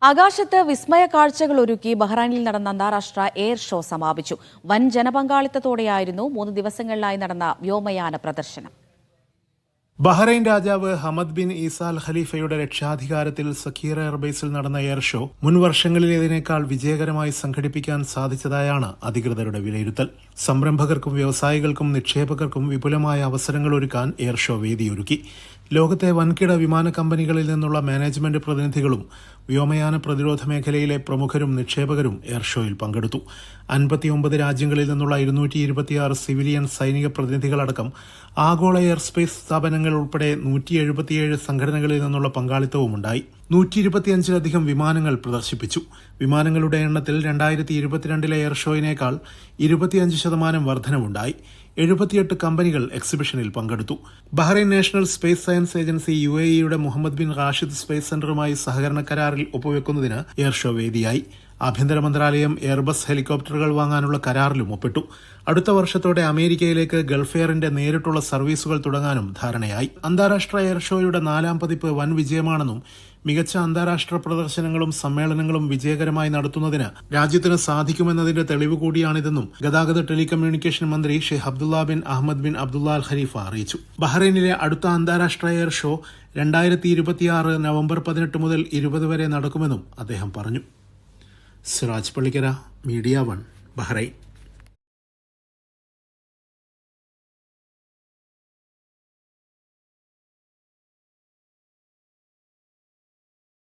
ആകാശത്ത് വിസ്മയ കാഴ്ചകൾ ഒരുക്കി ബഹ്റൈനിൽ നടന്ന അന്താരാഷ്ട്ര എയർ ഷോ സമാപിച്ചു. വൻ ജനപങ്കാളിത്തത്തോടെയായിരുന്നു 3 ദിവസങ്ങളിലായി നടന്ന വ്യോമയാന പ്രദർശനം. ബഹ്റൈൻ രാജാവ് ഹമദ് ബിൻ ഈസാൽ ഖലീഫയുടെ രക്ഷാധികാരത്തിൽ സഖീറ എയർബേസിൽ നടന്ന എയർ ഷോ മുൻ വർഷങ്ങളിലേതിനേക്കാൾ വിജയകരമായി സംഘടിപ്പിക്കാൻ സാധിച്ചതായാണ് അധികൃതരുടെ വിലയിരുത്തൽ. സംരംഭകർക്കും വ്യവസായികൾക്കും നിക്ഷേപകർക്കും വിപുലമായ അവസരങ്ങൾ ഒരുക്കാൻ എയർ ഷോ വേദിയൊരുക്കി. ലോകത്തെ വൻകിട വിമാന കമ്പനികളിൽ നിന്നുള്ള മാനേജ്മെന്റ് പ്രതിനിധികളും വ്യോമയാന പ്രതിരോധ മേഖലയിലെ പ്രമുഖരും നിക്ഷേപകരും എയർ ഷോയിൽ പങ്കെടുത്തു. 59 രാജ്യങ്ങളിൽ നിന്നുള്ള 226 സിവിലിയൻ സൈനിക പ്രതിനിധികളടക്കം ആഗോള എയർസ്പേസ് സ്ഥാപനങ്ങൾ ഉൾപ്പെടെ 177 സംഘടനകളിൽ നിന്നുള്ള പങ്കാളിത്തവുമുണ്ടായി. 125ലധികം വിമാനങ്ങൾ പ്രദർശിപ്പിച്ചു. വിമാനങ്ങളുടെ എണ്ണത്തിൽ 2022 എയർ ഷോയിനേക്കാൾ 25% വർധനവുണ്ടായി. 78 കമ്പനികൾ എക്സിബിഷനിൽ പങ്കെടുത്തു. Bahrain national space science agency UAEയുടെ മുഹമ്മദ് ബിൻ റാഷിദ് സ്പേസ് സെന്ററുമായി സഹകരണ കരാറിൽ ഒപ്പുവെക്കുന്നതിന് എയർ ഷോ വേദിയായി. ആഭ്യന്തര മന്ത്രാലയം എയർബസ് ഹെലികോപ്റ്ററുകൾ വാങ്ങാനുള്ള കരാറിലും ഒപ്പിട്ടു. അടുത്ത വർഷത്തോടെ അമേരിക്കയിലേക്ക് ഗൾഫ് എയറിന്റെ നേരിട്ടുള്ള സർവീസുകൾ തുടങ്ങാനും ധാരണയായി. അന്താരാഷ്ട്ര എയർ ഷോയുടെ 4ാം പതിപ്പ് വൻ വിജയമാണെന്നും മികച്ച അന്താരാഷ്ട്ര പ്രദർശനങ്ങളും സമ്മേളനങ്ങളും വിജയകരമായി നടത്തുന്നതിന് രാജ്യത്തിന് സാധിക്കുമെന്നതിന്റെ തെളിവ് കൂടിയാണിതെന്നും ഗതാഗത ടെലികമ്മ്യൂണിക്കേഷൻ മന്ത്രി Sheikh Abdullah bin Ahmed bin Abdullah Al Khalifa അറിയിച്ചു. ബഹ്റൈനിലെ അടുത്ത അന്താരാഷ്ട്ര എയർ ഷോ 2026 നവംബർ 18 മുതൽ 20 വരെ നടക്കുമെന്നും അദ്ദേഹം പറഞ്ഞു. Siraj Pallikkara, media 1, Bahrain.